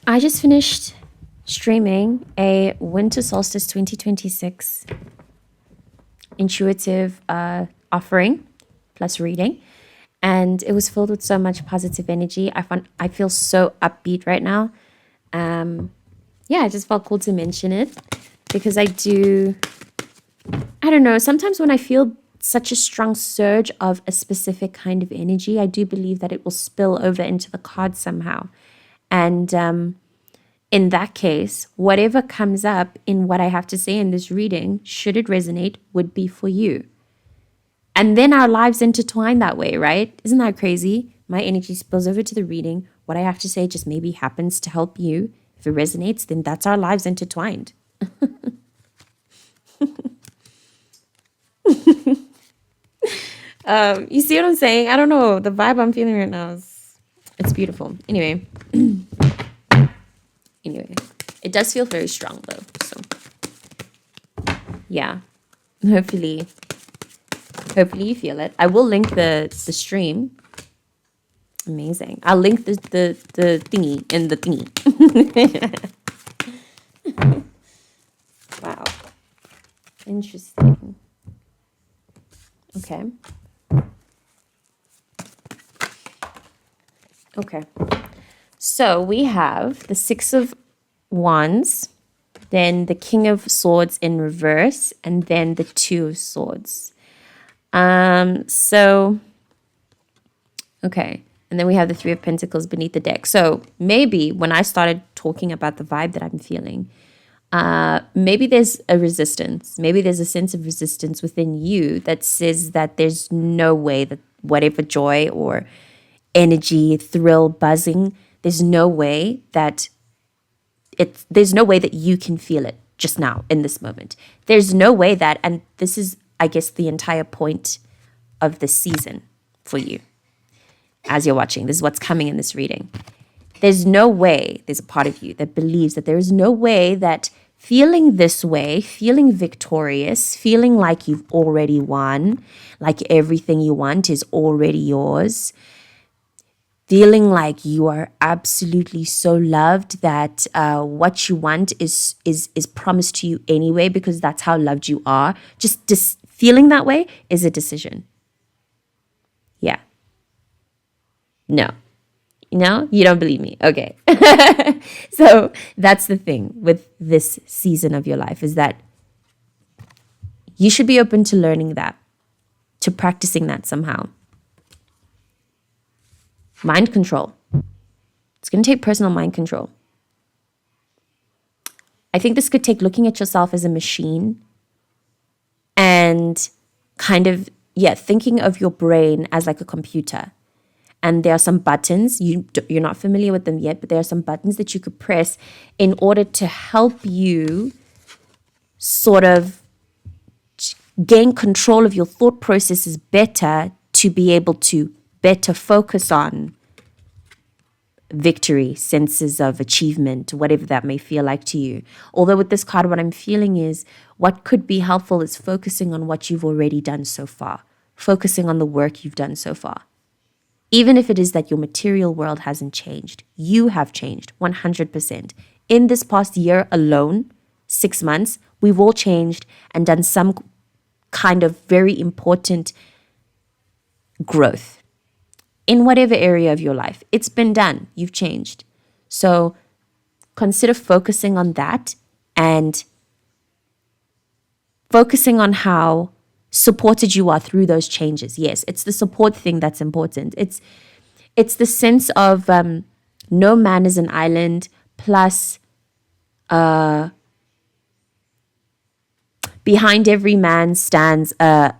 I just finished streaming a Winter Solstice 2026 intuitive offering plus reading, and it was filled with so much positive energy. I feel so upbeat right now. Yeah, I just felt cool to mention it because I don't know, sometimes when I feel such a strong surge of a specific kind of energy, I do believe that it will spill over into the cards somehow. And in that case, whatever comes up in what I have to say in this reading, should it resonate, would be for you. And then our lives intertwine that way, right? Isn't that crazy? My energy spills over to the reading. What I have to say just maybe happens to help you. If it resonates, then that's our lives intertwined. You see what I'm saying? I don't know. The vibe I'm feeling right now it's beautiful. Anyway, it does feel very strong though. So yeah, hopefully you feel it. I will link the stream. Amazing. I'll link the thingy in the thingy. Wow. Interesting. Okay. Okay. So we have the Six of Wands, then the King of Swords in reverse, and then the Two of Swords. Okay. And then we have the Three of Pentacles beneath the deck. So maybe when I started talking about the vibe that I'm feeling, maybe there's a resistance. Maybe there's a sense of resistance within you that says that there's no way that whatever joy or energy, thrill, buzzing, there's no way that you can feel it just now in this moment. There's no way that, and this is, I guess, the entire point of this season for you. As you're watching, this is what's coming in this reading. There's no way, there's a part of you that believes that there is no way that feeling this way, feeling victorious, feeling like you've already won, like everything you want is already yours, feeling like you are absolutely so loved that what you want is promised to you anyway because that's how loved you are. Just feeling that way is a decision. Yeah. No. No, you don't believe me. Okay. So that's the thing with this season of your life is that you should be open to learning that, to practicing that somehow. Mind control. It's going to take personal mind control. I think this could take looking at yourself as a machine and kind of, thinking of your brain as like a computer. And there are some buttons, you're not familiar with them yet, but there are some buttons that you could press in order to help you sort of gain control of your thought processes better to be able to better focus on victory, senses of achievement, whatever that may feel like to you. Although with this card, what I'm feeling is what could be helpful is focusing on what you've already done so far, focusing on the work you've done so far. Even if it is that your material world hasn't changed, you have changed 100%. In this past year alone, 6 months, we've all changed and done some kind of very important growth in whatever area of your life. It's been done. You've changed. So consider focusing on that and focusing on how supported you are through those changes. Yes, it's the support thing that's important. It's the sense of no man is an island plus behind every man stands what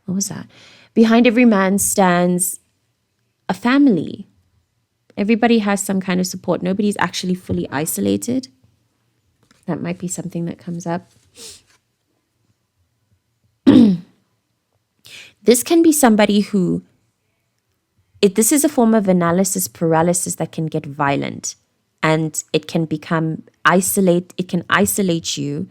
was that? Behind every man stands a family. Everybody has some kind of support. Nobody's actually fully isolated. That might be something that comes up. This can be somebody who, this is a form of analysis paralysis that can get violent and it can isolate you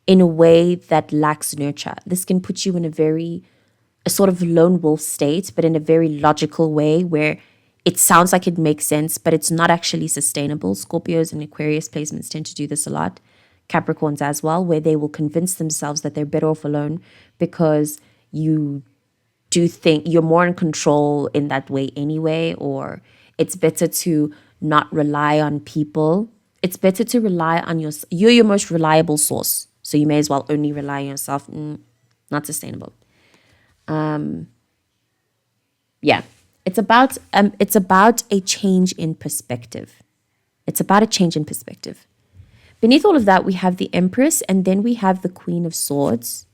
in a way that lacks nurture. This can put you in a sort of lone wolf state, but in a very logical way where it sounds like it makes sense, but it's not actually sustainable. Scorpios and Aquarius placements tend to do this a lot. Capricorns as well, where they will convince themselves that they're better off alone because you do think you're more in control in that way anyway, or it's better to not rely on people. It's better to rely on you're your most reliable source. So you may as well only rely on yourself. Not sustainable. Yeah. It's about a change in perspective. It's about a change in perspective. Beneath all of that, we have the Empress, and then we have the Queen of Swords.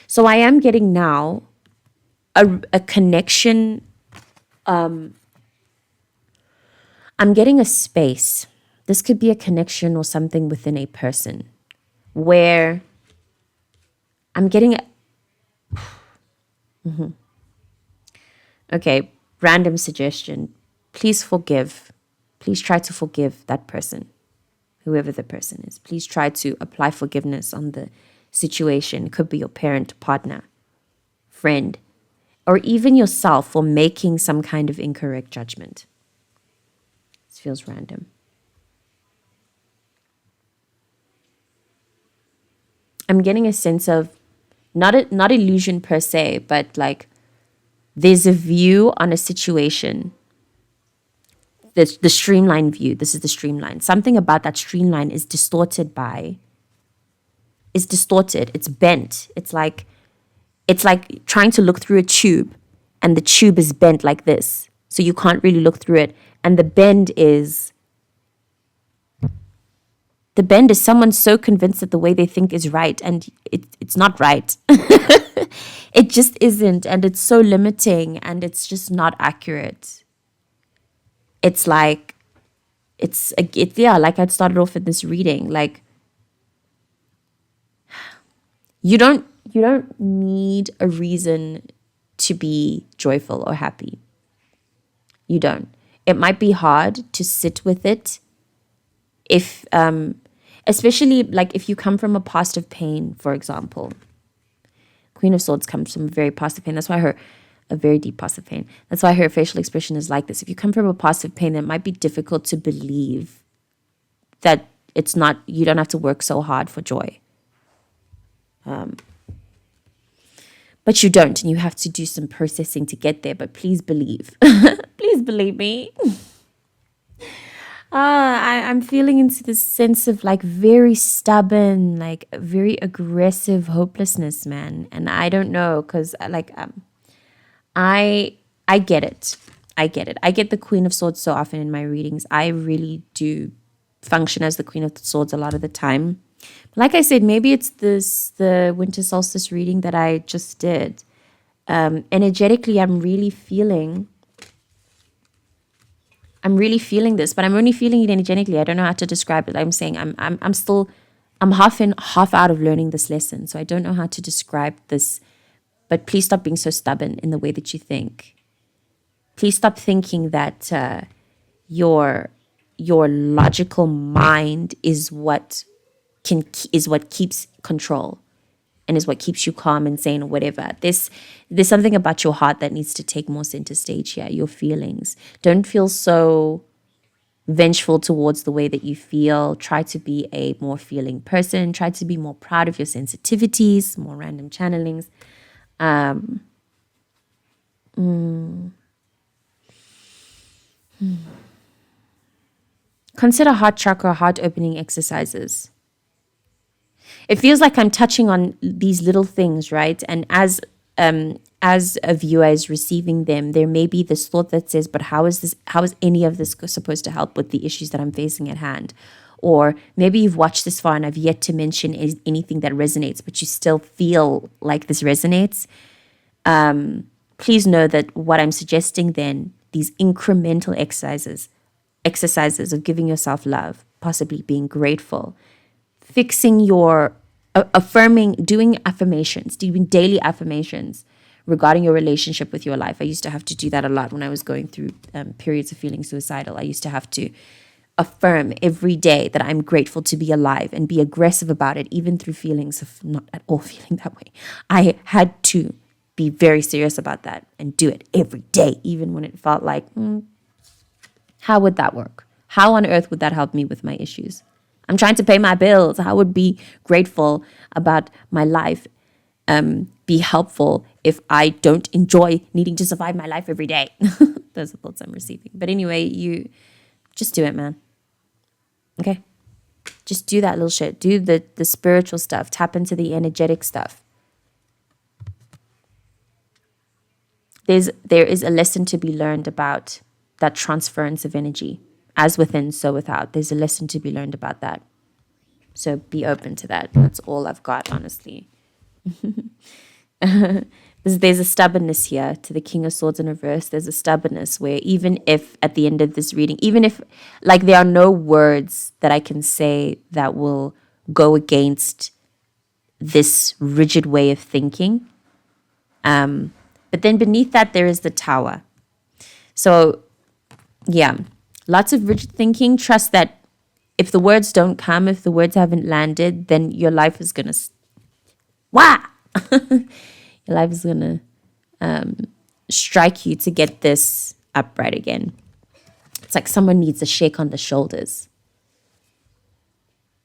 So I am getting now a connection. I'm getting a space. This could be a connection or something within a person where I'm getting okay, random suggestion. Please forgive. Please try to forgive that person, whoever the person is. Please try to apply forgiveness on the situation. It could be your parent, partner, friend, or even yourself for making some kind of incorrect judgment. This feels random. I'm getting a sense of not illusion per se, but like there's a view on a situation. The streamline view. This is the streamline. Something about that streamline is distorted. It's bent. It's like trying to look through a tube and the tube is bent like this. So you can't really look through it. And the bend is someone so convinced that the way they think is right, and it's not right. It just isn't, and it's so limiting, and it's just not accurate. It's like, like I'd started off with this reading, like, you don't need a reason to be joyful or happy. You don't. It might be hard to sit with it if, especially like if you come from a past of pain, for example. Queen of Swords comes from a very past of pain. That's why a very deep past of pain. That's why her facial expression is like this. If you come from a past of pain, it might be difficult to believe that it's not, you don't have to work so hard for joy. But you don't, and you have to do some processing to get there. But please believe. Please believe me. I'm feeling into this sense of like very stubborn, like very aggressive hopelessness, man. And I don't know, because I get it. I get it. I get the Queen of Swords so often in my readings. I really do function as the Queen of Swords a lot of the time. Like I said, maybe it's the winter solstice reading that I just did. Energetically, I'm really feeling this, but I'm only feeling it energetically. I don't know how to describe it. I'm saying I'm half in, half out of learning this lesson. So I don't know how to describe this, but please stop being so stubborn in the way that you think. Please stop thinking that your logical mind is what keeps control and is what keeps you calm and sane or whatever. There's something about your heart that needs to take more center stage here, your feelings. Don't feel so vengeful towards the way that you feel. Try to be a more feeling person. Try to be more proud of your sensitivities, more random channelings. Consider heart chakra, heart opening exercises. It feels like I'm touching on these little things, right? And as a viewer is receiving them, there may be this thought that says, but how is any of this supposed to help with the issues that I'm facing at hand? Or maybe you've watched this far and I've yet to mention anything that resonates, but you still feel like this resonates. Please know that what I'm suggesting then, these incremental exercises of giving yourself love, possibly being grateful, fixing your affirming, doing affirmations, doing daily affirmations regarding your relationship with your life. I used to have to do that a lot when I was going through periods of feeling suicidal. I used to have to affirm every day that I'm grateful to be alive and be aggressive about it, even through feelings of not at all feeling that way. I had to be very serious about that and do it every day, even when it felt like, How would that work? How on earth would that help me with my issues? I'm trying to pay my bills. How would be grateful about my life be helpful if I don't enjoy needing to survive my life every day? Those are thoughts I'm receiving. But anyway, you just do it, man. Okay? Just do that little shit. Do the spiritual stuff. Tap into the energetic stuff. There is a lesson to be learned about that transference of energy. As within, so without. There's a lesson to be learned about that. So be open to that. That's all I've got, honestly. There's a stubbornness here to the King of Swords in reverse. There's a stubbornness where even if at the end of this reading, even if like there are no words that I can say that will go against this rigid way of thinking, but then beneath that there is the Tower. So yeah, lots of rigid thinking. Trust that if the words don't come, if the words haven't landed, then your life is gonna your life is gonna strike you to get this upright again. It's like someone needs a shake on the shoulders.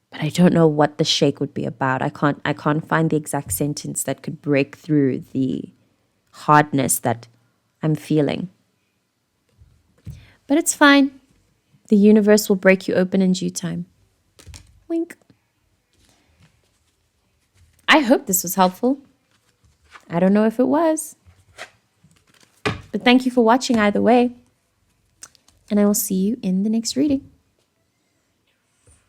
But I don't know what the shake would be about. I can't find the exact sentence that could break through the hardness that I'm feeling. But it's fine. The universe will break you open in due time. Wink. I hope this was helpful. I don't know if it was. But thank you for watching either way. And I will see you in the next reading.